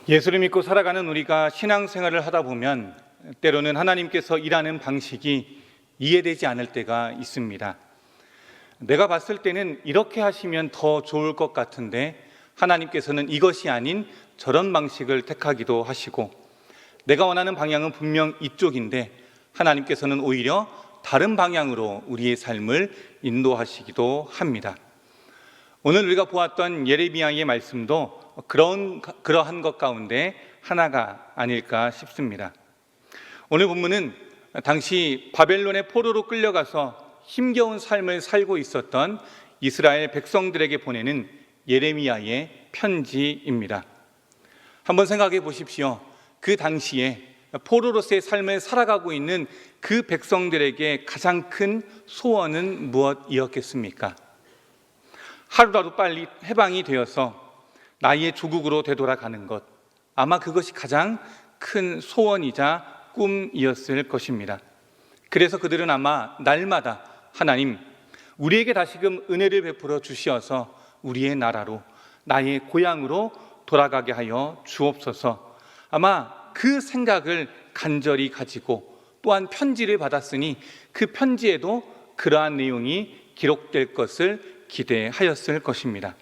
예수를 믿고 살아가는 우리가 신앙생활을 하다 보면 때로는 하나님께서 일하는 방식이 이해되지 않을 때가 있습니다. 내가 봤을 때는 이렇게 하시면 더 좋을 것 같은데 하나님께서는 이것이 아닌 저런 방식을 택하기도 하시고, 내가 원하는 방향은 분명 이쪽인데 하나님께서는 오히려 다른 방향으로 우리의 삶을 인도하시기도 합니다. 오늘 우리가 보았던 예레미야의 말씀도 그러한 것 가운데 하나가 아닐까 싶습니다. 오늘 본문은 당시 바벨론의 포로로 끌려가서 힘겨운 삶을 살고 있었던 이스라엘 백성들에게 보내는 예레미야의 편지입니다. 한번 생각해 보십시오. 그 당시에 포로로서의 삶을 살아가고 있는 그 백성들에게 가장 큰 소원은 무엇이었겠습니까? 하루라도 빨리 해방이 되어서 나의 조국으로 되돌아가는 것, 아마 그것이 가장 큰 소원이자 꿈이었을 것입니다. 그래서 그들은 아마 날마다 하나님, 우리에게 다시금 은혜를 베풀어 주시어서 우리의 나라로, 나의 고향으로 돌아가게 하여 주옵소서, 아마 그 생각을 간절히 가지고 또한 편지를 받았으니 그 편지에도 그러한 내용이 기록될 것을 기대하였을 것입니다.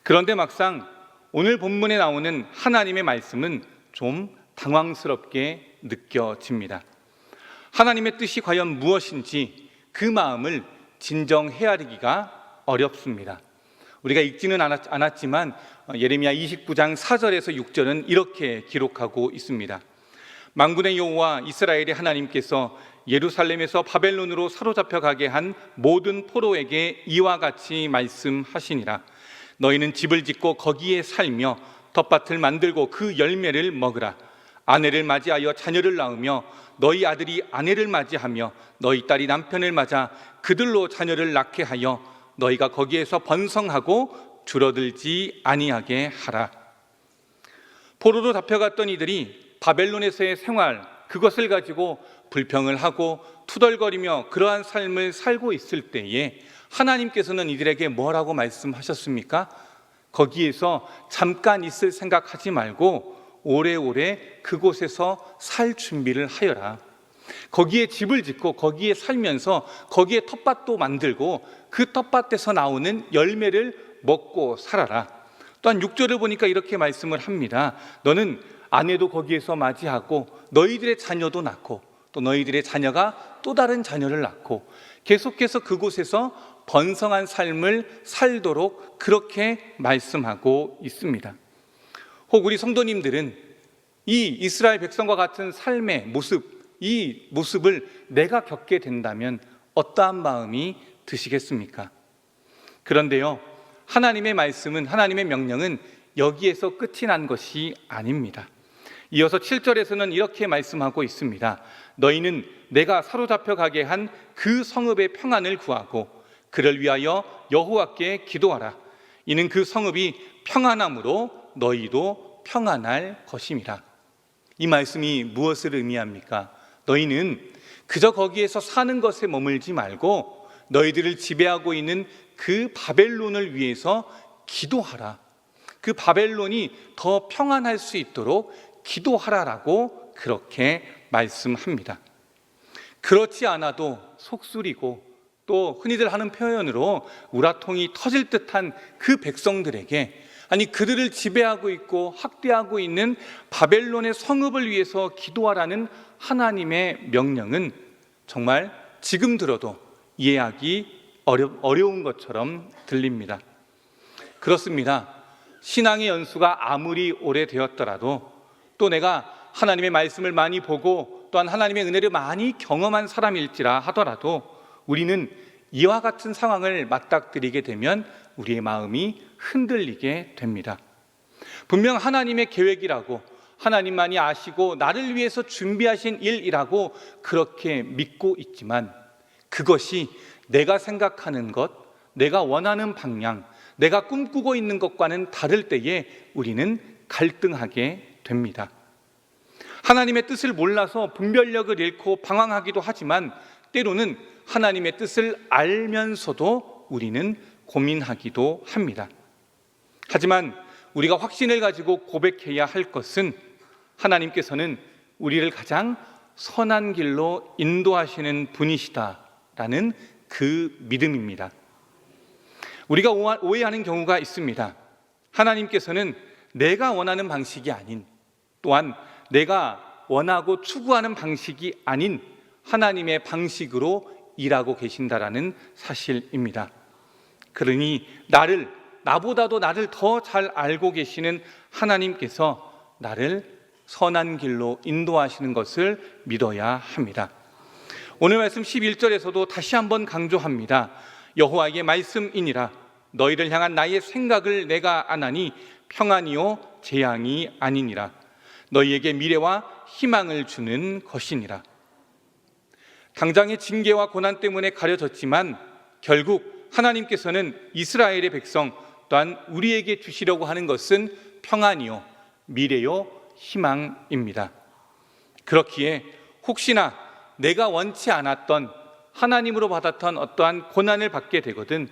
그런데 막상 오늘 본문에 나오는 하나님의 말씀은 좀 당황스럽게 느껴집니다. 하나님의 뜻이 과연 무엇인지 그 마음을 진정 헤아리기가 어렵습니다. 우리가 읽지는 않았지만 예레미야 29장 4절에서 6절은 이렇게 기록하고 있습니다. 만군의 여호와 이스라엘의 하나님께서 예루살렘에서 바벨론으로 사로잡혀 가게 한 모든 포로에게 이와 같이 말씀하시니라. 너희는 집을 짓고 거기에 살며 텃밭을 만들고 그 열매를 먹으라. 아내를 맞이하여 자녀를 낳으며 너희 아들이 아내를 맞이하며 너희 딸이 남편을 맞아 그들로 자녀를 낳게 하여 너희가 거기에서 번성하고 줄어들지 아니하게 하라. 포로로 잡혀갔던 이들이 바벨론에서의 생활, 그것을 가지고 불평을 하고 투덜거리며 그러한 삶을 살고 있을 때에 하나님께서는 이들에게 뭐라고 말씀하셨습니까? 거기에서 잠깐 있을 생각하지 말고 오래오래 그곳에서 살 준비를 하여라. 거기에 집을 짓고 거기에 살면서 거기에 텃밭도 만들고 그 텃밭에서 나오는 열매를 먹고 살아라. 또한 6절을 보니까 이렇게 말씀을 합니다. 너는 아내도 거기에서 맞이하고 너희들의 자녀도 낳고 또 너희들의 자녀가 또 다른 자녀를 낳고 계속해서 그곳에서 번성한 삶을 살도록 그렇게 말씀하고 있습니다. 혹 우리 성도님들은 이 이스라엘 백성과 같은 삶의 모습, 이 모습을 내가 겪게 된다면 어떠한 마음이 드시겠습니까? 그런데요, 하나님의 말씀은, 하나님의 명령은 여기에서 끝이 난 것이 아닙니다. 이어서 7절에서는 이렇게 말씀하고 있습니다. 너희는 내가 사로잡혀 가게 한 그 성읍의 평안을 구하고 그를 위하여 여호와께 기도하라. 이는 그 성읍이 평안함으로 너희도 평안할 것임이라. 이 말씀이 무엇을 의미합니까? 너희는 그저 거기에서 사는 것에 머물지 말고 너희들을 지배하고 있는 그 바벨론을 위해서 기도하라. 그 바벨론이 더 평안할 수 있도록 기도하라라고 그렇게 말씀합니다. 그렇지 않아도 속쓰리고 또 흔히들 하는 표현으로 우라통이 터질 듯한 그 백성들에게, 아니 그들을 지배하고 있고 학대하고 있는 바벨론의 성읍을 위해서 기도하라는 하나님의 명령은 정말 지금 들어도 이해하기 어려운 것처럼 들립니다. 그렇습니다. 신앙의 연수가 아무리 오래되었더라도 또 내가 하나님의 말씀을 많이 보고 또한 하나님의 은혜를 많이 경험한 사람일지라 하더라도 우리는 이와 같은 상황을 맞닥뜨리게 되면 우리의 마음이 흔들리게 됩니다. 분명 하나님의 계획이라고, 하나님만이 아시고 나를 위해서 준비하신 일이라고 그렇게 믿고 있지만 그것이 내가 생각하는 것, 내가 원하는 방향, 내가 꿈꾸고 있는 것과는 다를 때에 우리는 갈등하게 됩니다. 하나님의 뜻을 몰라서 분별력을 잃고 방황하기도 하지만 때로는 하나님의 뜻을 알면서도 우리는 고민하기도 합니다. 하지만 우리가 확신을 가지고 고백해야 할 것은 하나님께서는 우리를 가장 선한 길로 인도하시는 분이시다라는 그 믿음입니다. 우리가 오해하는 경우가 있습니다. 하나님께서는 내가 원하는 방식이 아닌, 또한 내가 원하고 추구하는 방식이 아닌 하나님의 방식으로 일하고 계신다라는 사실입니다. 그러니 나보다도 나를 더 잘 알고 계시는 하나님께서 나를 선한 길로 인도하시는 것을 믿어야 합니다. 오늘 말씀 11절에서도 다시 한번 강조합니다. 여호와의 말씀이니라. 너희를 향한 나의 생각을 내가 아나니 평안이요 재앙이 아니니라. 너희에게 미래와 희망을 주는 것이니라. 당장의 징계와 고난 때문에 가려졌지만 결국 하나님께서는 이스라엘의 백성 또한 우리에게 주시려고 하는 것은 평안이요 미래요 희망입니다. 그렇기에 혹시나 내가 원치 않았던 하나님으로 받았던 어떠한 고난을 받게 되거든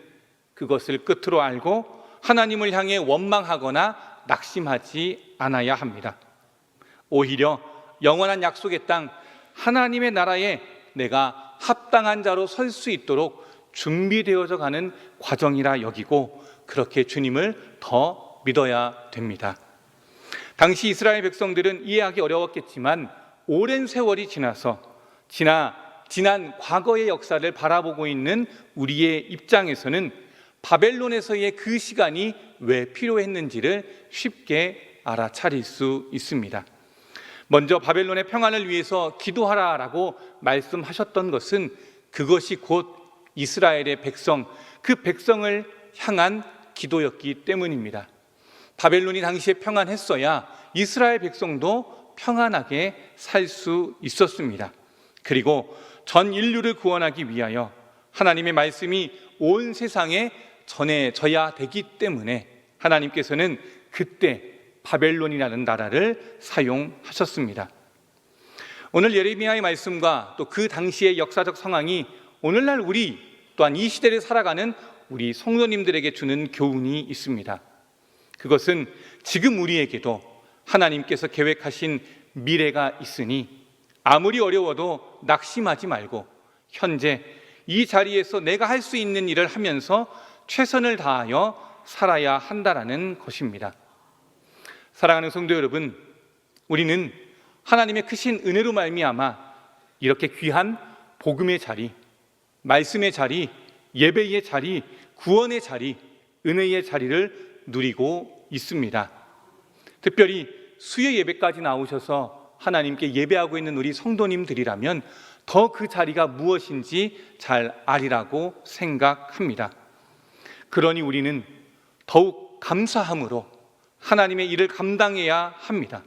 그것을 끝으로 알고 하나님을 향해 원망하거나 낙심하지 않아야 합니다. 오히려 영원한 약속의 땅 하나님의 나라에 내가 합당한 자로 설 수 있도록 준비되어져 가는 과정이라 여기고 그렇게 주님을 더 믿어야 됩니다. 당시 이스라엘 백성들은 이해하기 어려웠겠지만 오랜 세월이 지난 과거의 역사를 바라보고 있는 우리의 입장에서는 바벨론에서의 그 시간이 왜 필요했는지를 쉽게 알아차릴 수 있습니다. 먼저 바벨론의 평안을 위해서 기도하라라고 말씀하셨던 것은 그것이 곧 이스라엘의 백성, 그 백성을 향한 기도였기 때문입니다. 바벨론이 당시에 평안했어야 이스라엘 백성도 평안하게 살 수 있었습니다. 그리고 전 인류를 구원하기 위하여 하나님의 말씀이 온 세상에 전해져야 되기 때문에 하나님께서는 그때 바벨론이라는 나라를 사용하셨습니다. 오늘 예레미야의 말씀과 또 그 당시의 역사적 상황이 오늘날 우리 또한 이 시대를 살아가는 우리 성도님들에게 주는 교훈이 있습니다. 그것은 지금 우리에게도 하나님께서 계획하신 미래가 있으니 아무리 어려워도 낙심하지 말고 현재 이 자리에서 내가 할 수 있는 일을 하면서 최선을 다하여 살아야 한다라는 것입니다. 사랑하는 성도 여러분, 우리는 하나님의 크신 은혜로 말미암아 이렇게 귀한 복음의 자리, 말씀의 자리, 예배의 자리, 구원의 자리, 은혜의 자리를 누리고 있습니다. 특별히 수요 예배까지 나오셔서 하나님께 예배하고 있는 우리 성도님들이라면 더 그 자리가 무엇인지 잘 아리라고 생각합니다. 그러니 우리는 더욱 감사함으로 하나님의 일을 감당해야 합니다.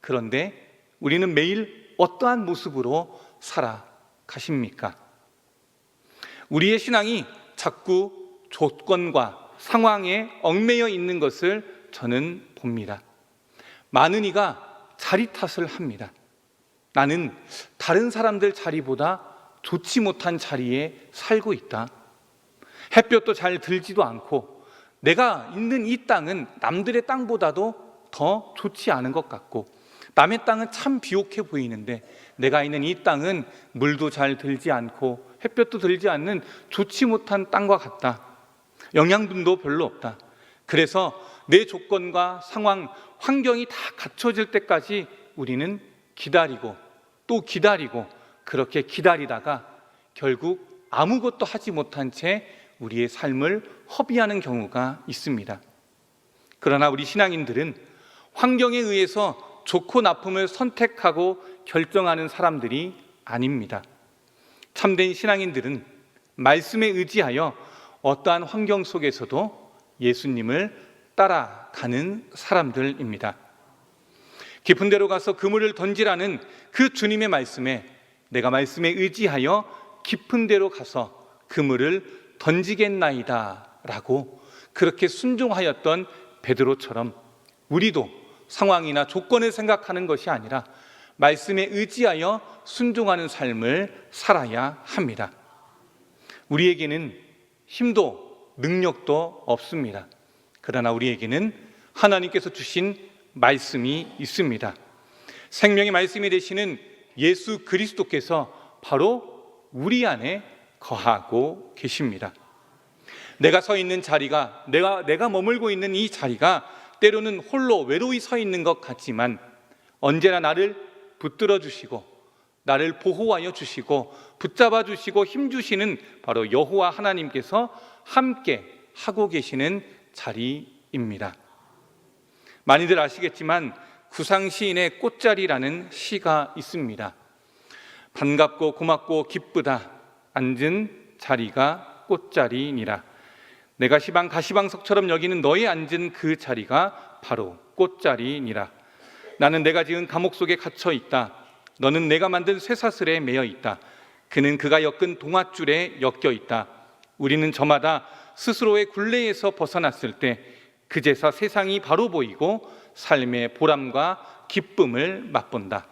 그런데 우리는 매일 어떠한 모습으로 살아가십니까? 우리의 신앙이 자꾸 조건과 상황에 얽매여 있는 것을 저는 봅니다. 많은 이가 자리 탓을 합니다. 나는 다른 사람들 자리보다 좋지 못한 자리에 살고 있다. 햇볕도 잘 들지도 않고 내가 있는 이 땅은 남들의 땅보다도 더 좋지 않은 것 같고 남의 땅은 참 비옥해 보이는데 내가 있는 이 땅은 물도 잘 들지 않고 햇볕도 들지 않는 좋지 못한 땅과 같다. 영양분도 별로 없다. 그래서 내 조건과 상황, 환경이 다 갖춰질 때까지 우리는 기다리고 또 기다리고 그렇게 기다리다가 결국 아무것도 하지 못한 채 우리의 삶을 허비하는 경우가 있습니다. 그러나 우리 신앙인들은 환경에 의해서 좋고 나쁨을 선택하고 결정하는 사람들이 아닙니다. 참된 신앙인들은 말씀에 의지하여 어떠한 환경 속에서도 예수님을 따라가는 사람들입니다. 깊은 데로 가서 그물을 던지라는 그 주님의 말씀에 내가 말씀에 의지하여 깊은 데로 가서 그물을 던지겠나이다 라고 그렇게 순종하였던 베드로처럼 우리도 상황이나 조건을 생각하는 것이 아니라 말씀에 의지하여 순종하는 삶을 살아야 합니다. 우리에게는 힘도 능력도 없습니다. 그러나 우리에게는 하나님께서 주신 말씀이 있습니다. 생명의 말씀이 되시는 예수 그리스도께서 바로 우리 안에 거하고 계십니다. 내가 서 있는 자리가, 내가 머물고 있는 이 자리가 때로는 홀로 외로이 서 있는 것 같지만 언제나 나를 붙들어 주시고 나를 보호하여 주시고 붙잡아 주시고 힘주시는 바로 여호와 하나님께서 함께 하고 계시는 자리입니다. 많이들 아시겠지만 구상 시인의 꽃자리라는 시가 있습니다. 반갑고 고맙고 기쁘다 앉은 자리가 꽃자리니라. 내가 시방 가시방석처럼 여기는 너의 앉은 그 자리가 바로 꽃자리니라. 나는 내가 지은 감옥 속에 갇혀 있다. 너는 내가 만든 쇠사슬에 매여 있다. 그는 그가 엮은 동아줄에 엮여 있다. 우리는 저마다 스스로의 굴레에서 벗어났을 때 그제서 세상이 바로 보이고 삶의 보람과 기쁨을 맛본다.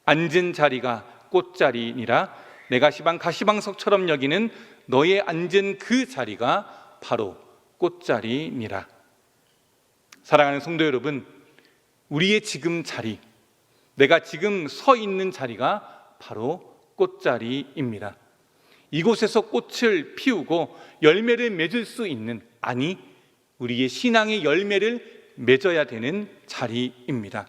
앉은 자리가 꽃자리니라. 내가 시방 가시방석처럼 여기는 너의 앉은 그 자리가 바로 꽃자리니라. 사랑하는 성도 여러분, 우리의 지금 자리, 내가 지금 서 있는 자리가 바로 꽃자리입니다. 이곳에서 꽃을 피우고 열매를 맺을 수 있는, 아니 우리의 신앙의 열매를 맺어야 되는 자리입니다.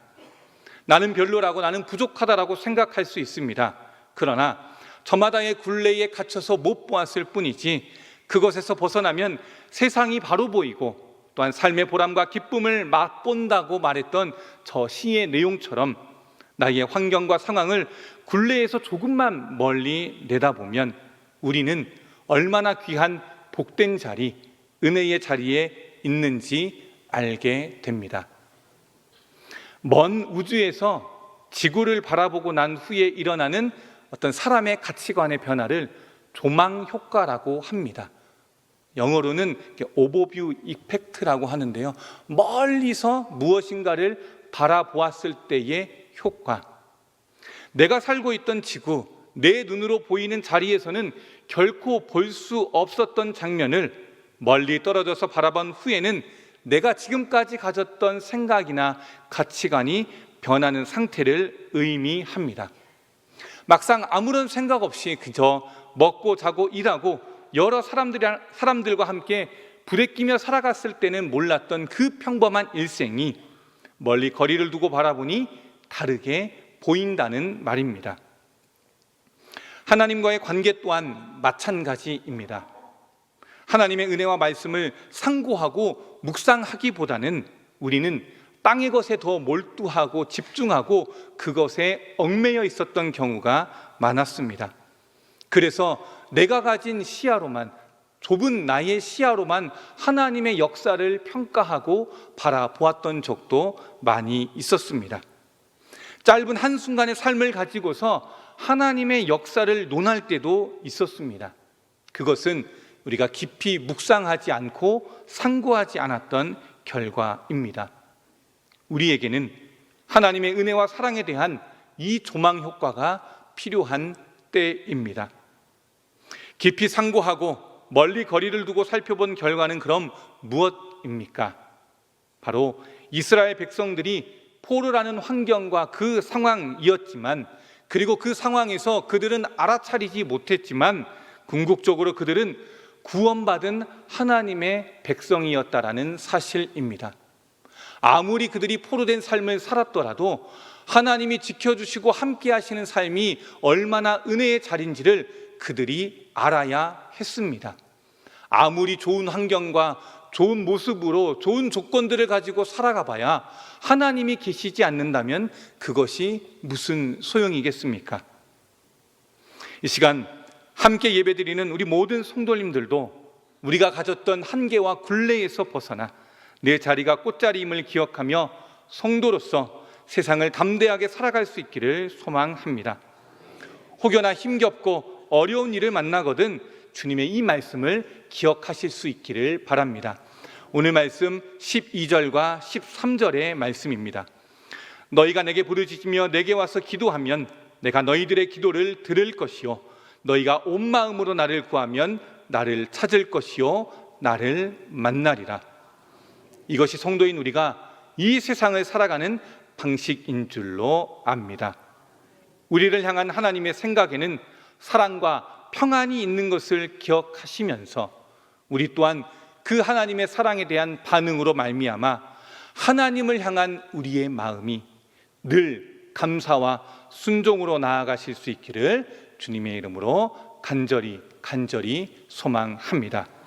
나는 별로라고, 나는 부족하다라고 생각할 수 있습니다. 그러나 저마다의 굴레에 갇혀서 못 보았을 뿐이지 그것에서 벗어나면 세상이 바로 보이고 또한 삶의 보람과 기쁨을 맛본다고 말했던 저 시의 내용처럼 나의 환경과 상황을 굴레에서 조금만 멀리 내다보면 우리는 얼마나 귀한 복된 자리, 은혜의 자리에 있는지 알게 됩니다. 먼 우주에서 지구를 바라보고 난 후에 일어나는 어떤 사람의 가치관의 변화를 조망 효과라고 합니다. 영어로는 오버뷰 이펙트라고 하는데요, 멀리서 무엇인가를 바라보았을 때의 효과. 내가 살고 있던 지구, 내 눈으로 보이는 자리에서는 결코 볼 수 없었던 장면을 멀리 떨어져서 바라본 후에는 내가 지금까지 가졌던 생각이나 가치관이 변하는 상태를 의미합니다. 막상 아무런 생각 없이 그저 먹고 자고 일하고 여러 사람들과 함께 부대끼며 살아갔을 때는 몰랐던 그 평범한 일생이 멀리 거리를 두고 바라보니 다르게 보인다는 말입니다. 하나님과의 관계 또한 마찬가지입니다. 하나님의 은혜와 말씀을 상고하고 묵상하기보다는 우리는 땅의 것에 더 몰두하고 집중하고 그것에 얽매여 있었던 경우가 많았습니다. 그래서 내가 가진 시야로만, 좁은 나의 시야로만 하나님의 역사를 평가하고 바라보았던 적도 많이 있었습니다. 짧은 한순간의 삶을 가지고서 하나님의 역사를 논할 때도 있었습니다. 그것은 우리가 깊이 묵상하지 않고 상고하지 않았던 결과입니다. 우리에게는 하나님의 은혜와 사랑에 대한 이 조망 효과가 필요한 때입니다. 깊이 상고하고 멀리 거리를 두고 살펴본 결과는 그럼 무엇입니까? 바로 이스라엘 백성들이 포로라는 환경과 그 상황이었지만, 그리고 그 상황에서 그들은 알아차리지 못했지만 궁극적으로 그들은 구원받은 하나님의 백성이었다라는 사실입니다. 아무리 그들이 포로된 삶을 살았더라도 하나님이 지켜주시고 함께 하시는 삶이 얼마나 은혜의 자리인지를 그들이 알아야 했습니다. 아무리 좋은 환경과 좋은 모습으로 좋은 조건들을 가지고 살아가 봐야 하나님이 계시지 않는다면 그것이 무슨 소용이겠습니까? 이 시간 함께 예배드리는 우리 모든 성도님들도 우리가 가졌던 한계와 굴레에서 벗어나 내 자리가 꽃자리임을 기억하며 성도로서 세상을 담대하게 살아갈 수 있기를 소망합니다. 혹여나 힘겹고 어려운 일을 만나거든 주님의 이 말씀을 기억하실 수 있기를 바랍니다. 오늘 말씀 12절과 13절의 말씀입니다. 너희가 내게 부르짖으며 내게 와서 기도하면 내가 너희들의 기도를 들을 것이요 너희가 온 마음으로 나를 구하면 나를 찾을 것이요 나를 만나리라. 이것이 성도인 우리가 이 세상을 살아가는 방식인 줄로 압니다. 우리를 향한 하나님의 생각에는 사랑과 평안이 있는 것을 기억하시면서 우리 또한 그 하나님의 사랑에 대한 반응으로 말미암아 하나님을 향한 우리의 마음이 늘 감사와 순종으로 나아가실 수 있기를 주님의 이름으로 간절히 소망합니다.